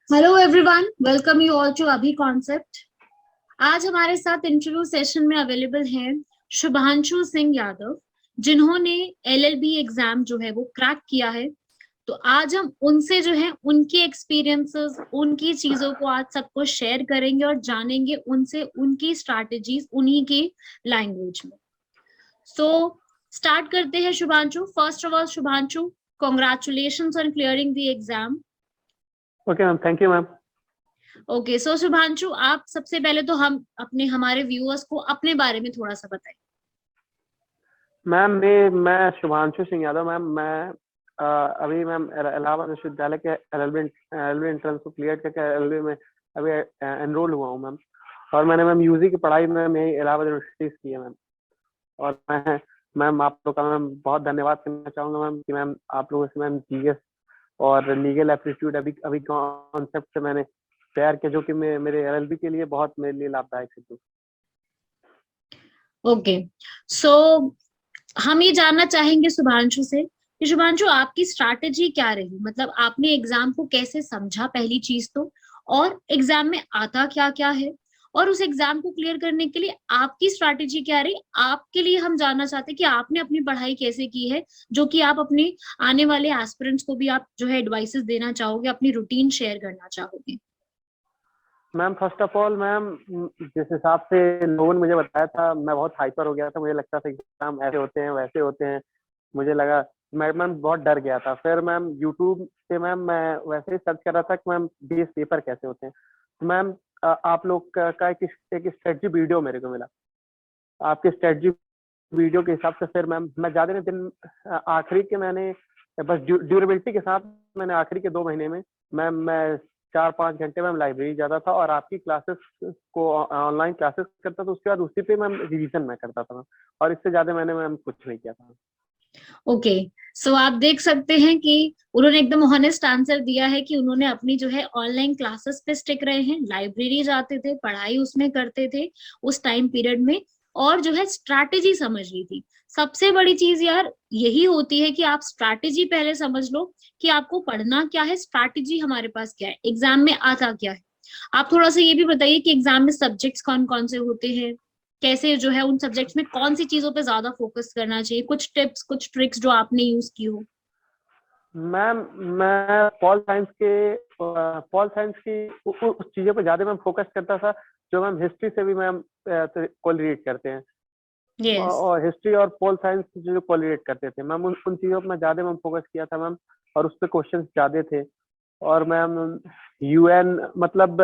Hello everyone, welcome you all to Abhi concept. आज हमारे साथ इंटरव्यू सेशन में अवेलेबल हैं शुभांशु सिंह यादव, जिन्होंने एलएलबी एग्जाम जो है वो क्रैक किया है। तो आज हम उनसे जो है उनके एक्सपीरियंसेस, उनकी चीजों को आज सबको शेयर करेंगे और जानेंगे उनसे उनकी स्ट्रैटेजीज उन्हीं की लैंग्वेज में। सो स्टार्ट करते हैं Shubhanshu. First of all Shubhanshu, congratulation on clearing the exam. Okay ma'am, thank you ma'am. Okay, so Shubhanshu, आप सबसे पहले तो हमारे व्यूअर्स को अपने बारे में थोड़ा सा बताइए। मैम मैं शुभांशु सिंह यादव मैम। मैं अभी मैम इलाहाबाद विश्वविद्यालय के एलएलबी एंट्रेंस को क्लियर करके एलएलबी में अभी एनरोल हुआ हूँ मैम। और मैंने मैम यूजी की पढ़ाई में यही इलाहाबाद यूनिवर्सिटी से की है मैम। और मैं मैम आप लोग का मैम बहुत धन्यवाद करना चाहूंगा मैम कि मैम आप लोगों से मैम जीएस और लीगल एप्टीट्यूड अभी अभी कॉन्सेप्ट से मैंने तैयार किया, जो कि मेरे एलएलबी के लिए बहुत मेरे लिए लाभदायक सिद्ध हुआ। ओके, सो हम ये जानना चाहेंगे शुभांशु से कि शुभांशु, आपकी स्ट्रैटेजी क्या रही? मतलब आपने एग्जाम को कैसे समझा, पहली चीज तो, और एग्जाम में आता क्या क्या है, और उस एग्जाम को क्लियर करने के लिए आपकी स्ट्रैटेजी क्या रही? आपके लिए हम जानना चाहते हैं कि आपने अपनी पढ़ाई कैसे की है, जो कि आप अपने आने वाले एस्पिरेंट्स को भी आप जो है एडवाइसेस देना चाहोगे, अपनी रूटीन शेयर करना चाहोगे। Ma'am first of all ma'am, जिस हिसाब से लोगों ने मुझे बताया था, मैं बहुत हाइपर हो गया था। मुझे लगता था एग्जाम ऐसे होते हैं वैसे होते हैं। मुझे लगा, मैं मैम बहुत डर गया था। फिर मैम यूट्यूब पे मैम मैं वैसे ही सर्च कर रहा था कि मैम बीएस पेपर कैसे होते हैं। तो मैम आप लोग का एक स्ट्रेटजी वीडियो मेरे को मिला। आपके स्ट्रेटजी वीडियो के हिसाब से फिर मैम मैं ज्यादा नहीं दिन आखिरी के मैंने बस ड्यूरेबिलिटी के साथ मैंने आखिरी के 2 महीने में मैम मैं 4-5 घंटे मैम लाइब्रेरी जाता था और आपकी क्लासेस को ऑनलाइन क्लासेस करता था। उसके बाद उसी पे मैम रिवीजन मैं करता था मैम। और इससे ज्यादा मैंने मैम कुछ नहीं किया था। ओके, सो आप देख सकते हैं कि उन्होंने एकदम ऑनेस्ट आंसर दिया है कि उन्होंने अपनी जो है ऑनलाइन क्लासेस पे स्टिक रहे हैं, लाइब्रेरी जाते थे, पढ़ाई उसमें करते थे उस टाइम पीरियड में, और जो है स्ट्रैटेजी समझ ली थी। सबसे बड़ी चीज यार यही होती है कि आप स्ट्रैटेजी पहले समझ लो कि आपको पढ़ना क्या है, स्ट्रैटेजी हमारे पास क्या है, एग्जाम में आता क्या है। आप थोड़ा सा ये भी बताइए कि एग्जाम में सब्जेक्ट्स कौन कौन से होते हैं, कैसे जो है उन सब्जेक्ट्स में कौन सी चीजों पे ज्यादा फोकस करना चाहिए, कुछ टिप्स कुछ ट्रिक्स जो आपने यूज की हो। मैम मैं पॉल साइंस की उस चीजों पर ज्यादा मैम फोकस करता था जो मैम हिस्ट्री से भी मैम कोरिलेट करते हैं। यस। और हिस्ट्री और पोल साइंस जो कोरिलेट करते थे मैम, उन चीजों पर ज्यादा मैम फोकस किया था मैम। और उस पर क्वेश्चन ज्यादा थे। और मैम यूएन मतलब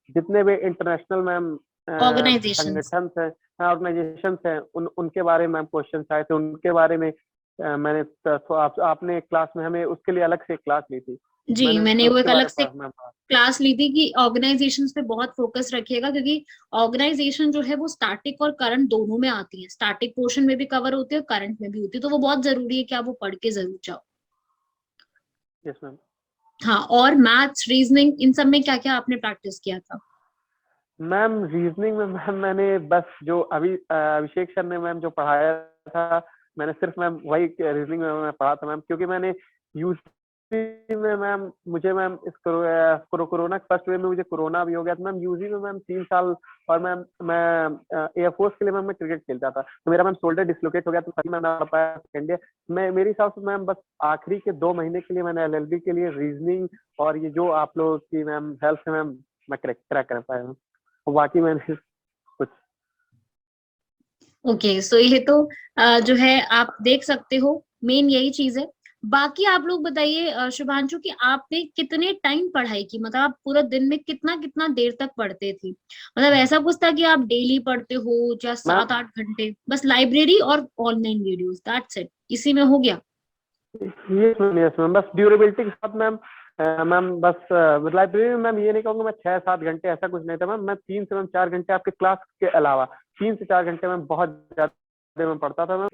जितने भी इंटरनेशनल मैम ऑर्गेनाइजेशंस। संगठन हैं, ऑर्गेनाइजेशन हैं, उनके बारे में क्वेश्चन आए थे। उनके बारे में मैंने तो आपने क्लास में हमें उसके लिए अलग से क्लास ली थी। जी, मैंने मैंने वो एक उसके अलग बारे से में पढ़ा मैम। क्लास ली थी कि ऑर्गेनाइजेशंस पे बहुत फोकस रखिएगा, क्योंकि ऑर्गेनाइजेशन जो है वो स्टैटिक और करंट दोनों में आती है, स्टैटिक पोर्शन में भी कवर होती है और करंट में भी होती है, तो वो बहुत जरूरी है कि आप वो पढ़ के जरूर जाओ। Yes ma'am. हाँ, और मैथ्स रीजनिंग इन सब में क्या क्या आपने प्रैक्टिस किया था? मैम रीजनिंग में मैम मैंने बस जो अभी अभिषेक सर ने मैम जो पढ़ाया था, मैंने सिर्फ मैम वही रीजनिंग में मैं पढ़ा था मैम। क्योंकि मैंने यूजी में मैम मुझे मैम इस कोरोना के फर्स्ट वेव में मुझे कोरोना भी हो गया था मैम। यूजी में मैम 3 साल। और मैम मैं एयरफोर्स के लिए मैम मैं क्रिकेट खेलता था, तो मेरा मैम शोल्डर डिसलोकेट हो गया, तो तभी मैं ना पढ़ पाया सेकेंड ईयर। मैं मेरे हिसाब से मैम बस आखिरी के 2 महीने के लिए मैंने एलएलबी के लिए रीजनिंग और ये जो आप लोगों की मैम हेल्प से मैम मैं क्रैक कर पाया हूँ। और बाकी मैंने कुछ ओके, सो ये तो जो है आप देख सकते हो, मेन यही चीज है। बाकी आप लोग बताइए शुभांशु, कि आपने कितने टाइम पढ़ाई की, मतलब आप पूरा दिन में कितना कितना देर तक पढ़ते थे? मतलब ऐसा कुछ था कि आप डेली पढ़ते हो या मैम 7-8 घंटे बस लाइब्रेरी और ऑनलाइन वीडियोस, दैट्स इट, इसी में हो गया? यस मैम बस ड्यूरेबिलिटी के साथ मैम। मैम बस लाइब्रेरी में मैम ये नहीं कहूँगा मैं 6-7 घंटे, ऐसा कुछ नहीं था मैम। मैं 3 से 4 घंटे आपके क्लास के अलावा 3 से 4 घंटे मैम बहुत ज्यादा मैं पढ़ता था मैम।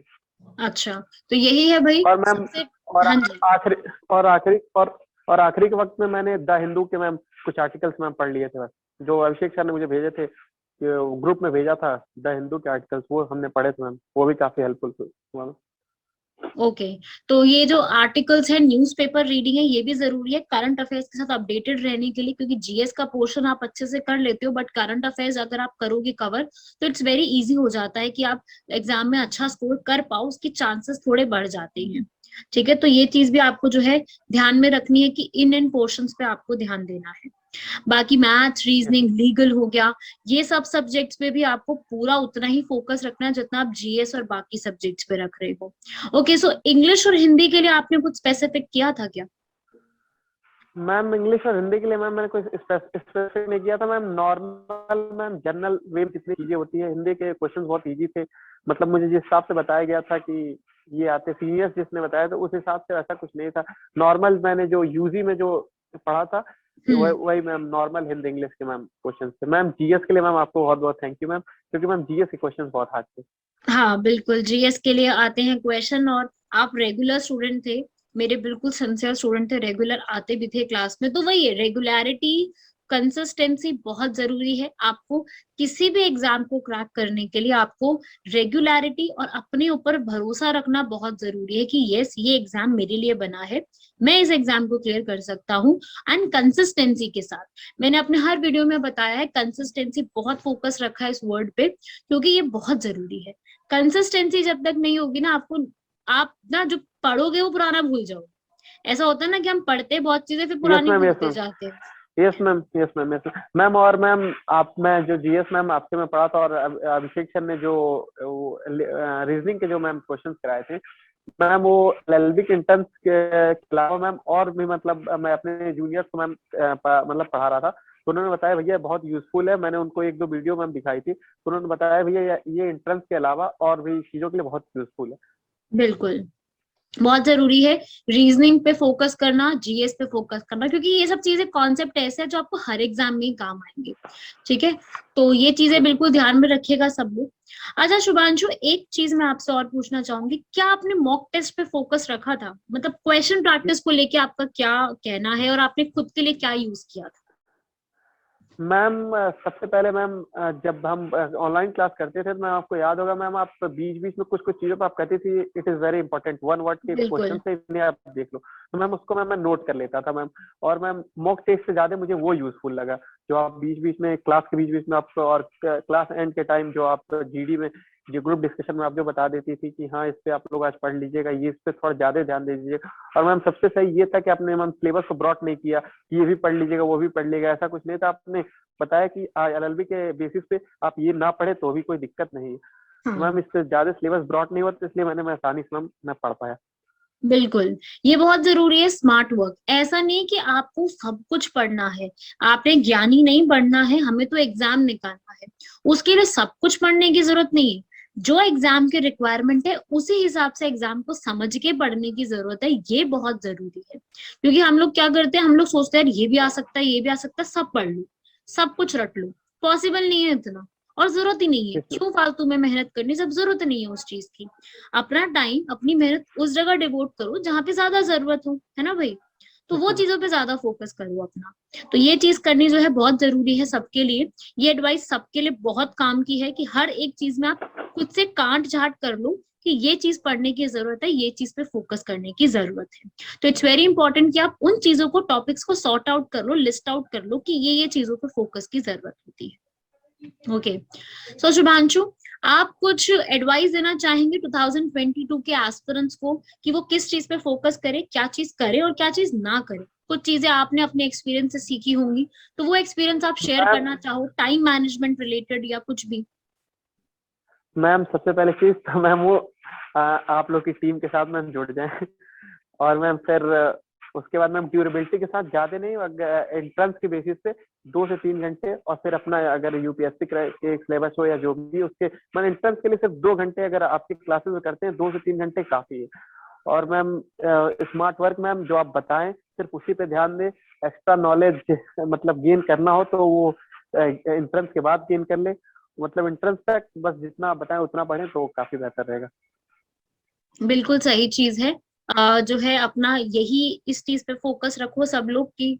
अच्छा, तो यही है भाई और मैम सबसे। और हाँ जी। आखिरी और आखिरी और आखिरी के वक्त में मैंने द हिंदू के मैम कुछ आर्टिकल्स मैम पढ़ लिए थे बस, जो अभिषेक सर ने मुझे भेजे थे, ग्रुप में भेजा था द हिंदू के आर्टिकल्स, वो हमने पढ़े थे मैम। वो भी काफी हेल्पफुल हुआ। ओके, तो ये जो आर्टिकल्स है, न्यूज़पेपर रीडिंग है, ये भी जरूरी है करंट अफेयर्स के साथ अपडेटेड रहने के लिए, क्योंकि जीएस का पोर्शन आप अच्छे से कर लेते हो, बट करंट अफेयर्स अगर आप करोगे कवर, तो इट्स वेरी इजी हो जाता है कि आप एग्जाम में अच्छा स्कोर कर पाओ, उसके चांसेस थोड़े बढ़ जाते हैं। ठीक है, तो ये चीज भी आपको जो है ध्यान में रखनी है कि इन पोर्शंस पे आपको ध्यान देना है। बाकी मैथ्स, रीजनिंग, लीगल हो गया, ये सब सब्जेक्ट्स पे भी आपको पूरा उतना ही फोकस रखना है जितना आप जीएस और बाकी सब्जेक्ट्स पे रख रहे हो। ओके, सो इंग्लिश और हिंदी के लिए आपने कुछ स्पेसिफिक किया था क्या? मैम इंग्लिश और हिंदी के लिए मैम मैंने कोई स्पेसिफिक नहीं किया था मैम, नॉर्मल मैम जनरल वे में जितनी चीजें होती है, हिंदी के क्वेश्चन बहुत इजी थे। मतलब मुझे जिस हिसाब से बताया गया था कि ये आते, सीनियर्स जिसने बताया था उस हिसाब से ऐसा कुछ नहीं था। नॉर्मल मैंने जो यूजी में जो पढ़ा था हम्म। वही मैम नॉर्मल हिंदी इंग्लिश के मैम क्वेश्चन थे। मैम जीएस के लिए मैम आपको बहुत बहुत थैंक यू मैम, क्योंकि मैम जीएस के क्वेश्चन बहुत हार्ड थे। हाँ बिल्कुल, जीएस के लिए आते हैं क्वेश्चन, और आप रेगुलर स्टूडेंट थे, मेरे बिल्कुल सिंसियर स्टूडेंट थे, रेगुलर आते भी थे क्लास में, तो वही है, रेगुलरिटी, कंसिस्टेंसी बहुत जरूरी है आपको। किसी भी एग्जाम को क्रैक करने के लिए आपको रेगुलरिटी और अपने ऊपर भरोसा रखना बहुत जरूरी है कि यस, ये एग्जाम मेरे लिए बना है, मैं इस एग्जाम को क्लियर कर सकता हूँ। एंड कंसिस्टेंसी के साथ, मैंने अपने हर वीडियो में बताया है, कंसिस्टेंसी बहुत फोकस रखा है इस वर्ड पे, क्योंकि ये बहुत जरूरी है। कंसिस्टेंसी जब तक नहीं होगी ना, आपको, आप ना जो पढ़ोगे वो पुराना भूल जाओगे। ऐसा होता है ना कि हम पढ़ते बहुत चीजें फिर यस पुरानी मैम, यस भूलते मैम, जाते हैं। Yes ma'am, yes ma'am, yes ma'am. और मैम आप, मैं जो जीएस मैम आपसे मैं पढ़ा था, और अभिषेक सर ने जो रीजनिंग के जो मैम क्वेश्चंस कराए थे मैम, वो एलएलबी के इंटर्न्स के अलावा मैम और भी, मतलब मैं अपने जूनियर्स को मैम मतलब पढ़ा रहा था, तो उन्होंने बताया भैया बहुत यूजफुल है। मैंने उनको एक दो वीडियो मैम दिखाई थी, तो उन्होंने बताया भैया ये इंटर्न्स के अलावा और भी चीजों के लिए बहुत यूजफुल है। बिल्कुल, बहुत जरूरी है रीजनिंग पे फोकस करना, जीएस पे फोकस करना, क्योंकि ये सब चीजें, कॉन्सेप्ट ऐसे हैं जो आपको हर एग्जाम में ही काम आएंगे। ठीक है, तो ये चीजें यस मैम। बिल्कुल ध्यान में रखिएगा सब लोग। अच्छा शुभांशु, एक चीज मैं आपसे और पूछना चाहूंगी, क्या आपने मॉक टेस्ट पे फोकस रखा था? मतलब क्वेश्चन प्रैक्टिस को लेके आपका क्या कहना है, और आपने खुद के लिए क्या यूज किया था? मैम सबसे पहले मैम जब हम ऑनलाइन क्लास करते थे तो मैम आपको याद होगा मैम, आप बीच बीच में कुछ कुछ चीजों पर आप कहती थी it is very important, one word के क्वेश्चन बिल्कुल। से इन्हें आप देख लो, तो मैम उसको मैं नोट कर लेता था मैम। और मैम मॉक टेस्ट से ज्यादा मुझे वो यूजफुल लगा, जो आप बीच बीच में क्लास के बीच बीच में आप, और क्लास एंड के टाइम जो आप जीडी में जो ग्रुप डिस्कशन में आप जो बता देती थी कि हाँ इस पे आप लोग आज पढ़ लीजिएगा, ये इस पे थोड़ा ज्यादा ध्यान दे दीजिएगा। और मैम सबसे सही ये था कि आपने मैम सिलेबस को ब्रॉड नहीं किया, ये भी पढ़ लीजिएगा वो भी पढ़ लीजिएगा, ऐसा कुछ नहीं था। आपने बताया कि एलएलबी के बेसिस पे आप ये ना पढ़े तो भी कोई दिक्कत नहीं है। तो हाँ मैम इससे ज्यादा सिलेबस ब्रॉड नहीं हुआ, तो इसलिए मैं आसानी से मैम मैं पढ़ पाया। बिल्कुल, ये बहुत जरूरी है, स्मार्ट वर्क। ऐसा नहीं कि आपको सब कुछ पढ़ना है, आपने ज्ञानी नहीं बनना है, हमें तो एग्जाम निकालना है, उसके लिए सब कुछ पढ़ने की जरूरत नहीं है। जो एग्जाम के रिक्वायरमेंट है उसी हिसाब से एग्जाम को समझ के पढ़ने की जरूरत है, ये बहुत जरूरी है। क्योंकि हम लोग क्या करते हैं, हम लोग सोचते हैं ये भी आ सकता है, ये भी आ सकता है, सब पढ़ लो, सब कुछ रट लो। पॉसिबल नहीं है इतना, और जरूरत ही नहीं है, यस मैम। क्यों फालतू में मेहनत करनी, जब जरूरत नहीं है उस चीज की। अपना टाइम, अपनी मेहनत उस जगह डिवोट करो जहां पे ज्यादा जरूरत हो, है ना भाई? तो यस वो मैम। चीजों पे ज्यादा फोकस करो अपना। तो ये चीज करनी जो है बहुत जरूरी है सबके लिए। ये एडवाइस सबके लिए बहुत काम की है कि हर एक चीज में आप खुद से कांट छांट कर लो कि ये चीज पढ़ने की जरूरत है, ये चीज पे फोकस करने की जरूरत है। तो इट्स वेरी इंपॉर्टेंट कि आप उन चीजों को, टॉपिक्स को सॉर्ट आउट कर लो, लिस्ट आउट कर लो कि ये चीजों पे फोकस की जरूरत होती है। ओके, सो शुभांशु, आप कुछ एडवाइस देना चाहेंगे 2022 के एस्पिरेंट्स को कि वो किस चीज पे फोकस करे, क्या चीज करे और क्या चीज ना करे? कुछ चीजें आपने अपने एक्सपीरियंस से सीखी होंगी, तो वो एक्सपीरियंस आप शेयर मैम करना चाहो, टाइम मैनेजमेंट रिलेटेड या कुछ भी। मैम सबसे पहले चीज तो मैम वो आप लोग की टीम के साथ मैम जुड़ जाए। और मैम फिर उसके बाद मैम ड्यूरेबिलिटी के साथ ज्यादा नहीं, एंट्रेंस के बेसिस पे 2 से 3 घंटे, और फिर अपना अगर यूपीएससी के सिलेबस हो या जो भी उसके, मैम एंट्रेंस के लिए सिर्फ 2 घंटे अगर आपकी क्लासेस में करते हैं, 2 से 3 घंटे काफी है। और मैम स्मार्ट वर्क मैम जो आप बताएं सिर्फ उसी पे ध्यान दें। एक्स्ट्रा नॉलेज मतलब गेन करना हो तो वो एंट्रेंस के बाद गेन कर ले, मतलब एंट्रेंस तक बस जितना आप बताएं उतना पढ़ें तो काफी बेहतर रहेगा। बिल्कुल सही चीज है। जो है अपना यही, इस चीज पे फोकस रखो सब लोग की,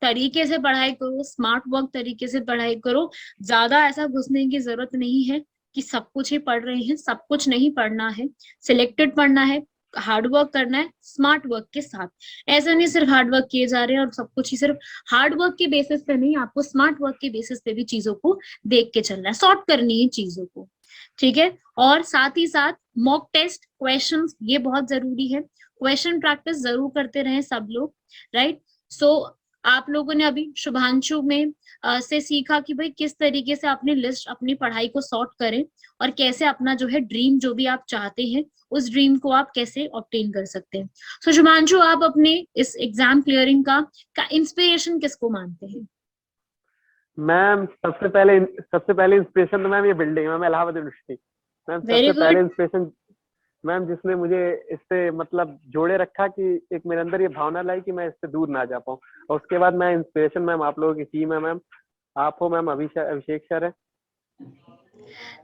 तरीके से पढ़ाई करो, स्मार्ट वर्क तरीके से पढ़ाई करो, ज्यादा ऐसा घुसने की जरूरत नहीं है। कि सब कुछ ही पढ़ रहे हैं, सब कुछ नहीं पढ़ना है, सिलेक्टेड पढ़ना है, हार्ड वर्क करना है स्मार्ट वर्क के साथ। ऐसा नहीं सिर्फ हार्ड वर्क किए जा रहे हैं और सब कुछ ही सिर्फ हार्ड वर्क के बेसिस पे नहीं, आपको स्मार्ट वर्क के बेसिस पे भी चीजों को देख के चलना है, सॉर्ट करनी है चीजों को, ठीक है। और साथ ही साथ मॉक टेस्ट, क्वेश्चंस, ये बहुत जरूरी है, क्वेश्चन प्रैक्टिस जरूर करते रहे सब लोग, राइट। सो आप लोगों ने अभी शुभांशु में से सीखा कि भाई किस तरीके से अपनी लिस्ट, अपनी पढ़ाई को सॉर्ट करें और कैसे अपना जो है ड्रीम, जो भी आप चाहते हैं उस ड्रीम को आप कैसे ऑब्टेन कर सकते हैं। सो शुभांशु, आप अपने इस एग्जाम क्लियरिंग का इंस्पिरेशन किसको मानते हैं? मैम सबसे पहले इंस्पिरेशन तो मैम ये बिल्डिंग है, ma'am Allahabad university. Ma'am very सबसे पहले गुड। इंस्पिरेशन मैम जिसने मुझे इससे मतलब जोड़े रखा, कि एक मेरे अंदर ये भावना लाई कि मैं इससे दूर ना जा पाऊँ। और उसके बाद मैं इंस्पिरेशन मैम आप लोगों की टीम है मैम, आप हो मैम, अभिषेक सर है।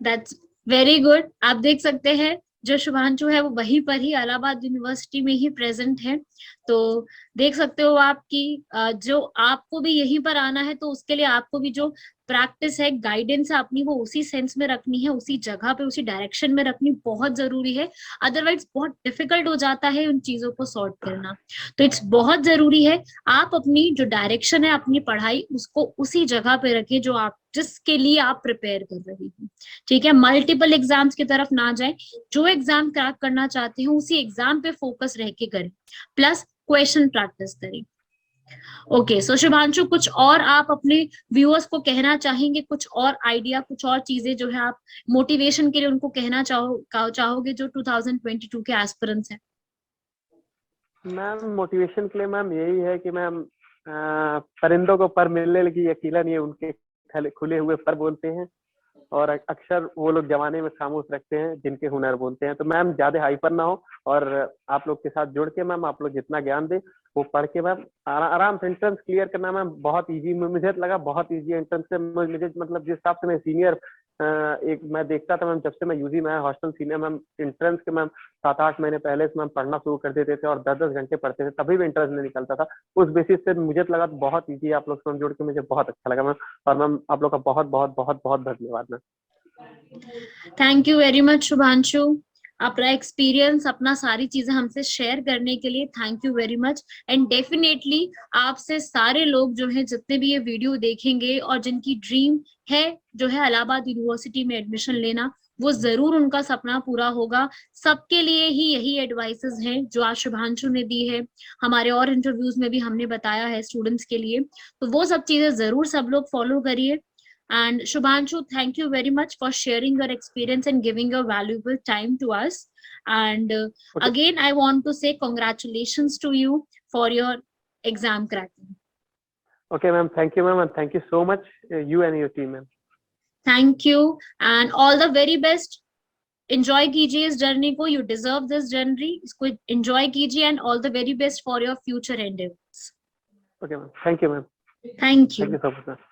That's very good. आप देख सकते हैं जो शुभांशु है वो वहीं पर ही इलाहाबाद यूनिवर्सिटी में ही प्रेजेंट है। तो देख सकते हो आप कि जो आपको भी यहीं पर आना है तो उसके लिए आपको भी जो प्रैक्टिस है, गाइडेंस है अपनी, वो उसी सेंस में रखनी है, उसी जगह पे, उसी डायरेक्शन में रखनी बहुत जरूरी है। अदरवाइज बहुत डिफिकल्ट हो जाता है उन चीजों को सॉर्ट करना। तो इट्स बहुत जरूरी है आप अपनी जो डायरेक्शन है अपनी पढ़ाई, उसको उसी जगह पे रखें जो आप, जिसके लिए आप प्रिपेयर कर रही हैं, ठीक है। मल्टीपल एग्जाम्स की तरफ ना जाए, जो एग्जाम क्रैक करना चाहते हैं उसी एग्जाम पे फोकस रह के करें, प्लस क्वेश्चन प्रैक्टिस करें। ओके, सो शुभांशु, कुछ और आप अपने व्यूअर्स को कहना चाहेंगे, कुछ और आइडिया, कुछ और चीजें जो है आप मोटिवेशन के लिए उनको कहना चाहोगे जो 2022 के एस्पिरेंट्स हैं? मैम मोटिवेशन के लिए मैम यही है कि मैम परिंदों को पर मिलने लगी अकेला नहीं है, उनके खुले हुए पर बोलते हैं। और अक्सर वो लोग जमाने में खामोश रखते हैं जिनके हुनर बोलते हैं। तो मैम ज्यादा हाइपर ना हो, और आप लोग के साथ जुड़ के मैम आप लोग जितना ज्ञान दे वो पढ़ के मैम आराम से एंट्रेंस क्लियर करना मैम बहुत इजी। मुझे लगा बहुत इजी एंट्रेंस से। मुझे मतलब जिस हिसाब से मैं सीनियर एक मैं देखता था मैम, जब से मैं यूजी में हॉस्टल सीनियर मैम, एंट्रेंस के मैम 7-8 महीने पहले से मैम पढ़ना शुरू कर देते थे और 10-10 घंटे पढ़ते थे, तभी भी एंट्रेंस नहीं निकलता था। उस बेसिस से मुझे तो लगा बहुत ईजी। आप लोग से जुड़ के मुझे बहुत अच्छा लगा मैम। और मैम आप लोग का बहुत बहुत बहुत बहुत धन्यवाद ma'am. Thank you very much Shubhanshu, अपना एक्सपीरियंस, अपना सारी चीजें हमसे शेयर करने के लिए thank you very much. And definitely आपसे सारे लोग जो है, जितने भी ये वीडियो देखेंगे और जिनकी ड्रीम है जो है इलाहाबाद यूनिवर्सिटी में एडमिशन लेना, वो जरूर उनका सपना पूरा होगा। सबके लिए ही यही एडवाइसेस हैं जो आज शुभांशु ने दी है, हमारे और इंटरव्यूज में भी हमने बताया है स्टूडेंट्स के लिए। तो वो सब चीजें जरूर सब लोग फॉलो करिए। And Shubhanshu, thank you very much for sharing your experience and giving your valuable time to us. And Okay. again, I want to say congratulations to you for your exam cracking. Okay, ma'am. Thank you, ma'am, and thank you so much, you and your team, ma'am. Thank you, and all the very best. Enjoy कीजिए इस journey को, you deserve this journey. इसको enjoy कीजिए, and all the very best for your future endeavors. Okay, ma'am. Thank you, ma'am. Thank you. Thank you so much, ma'am.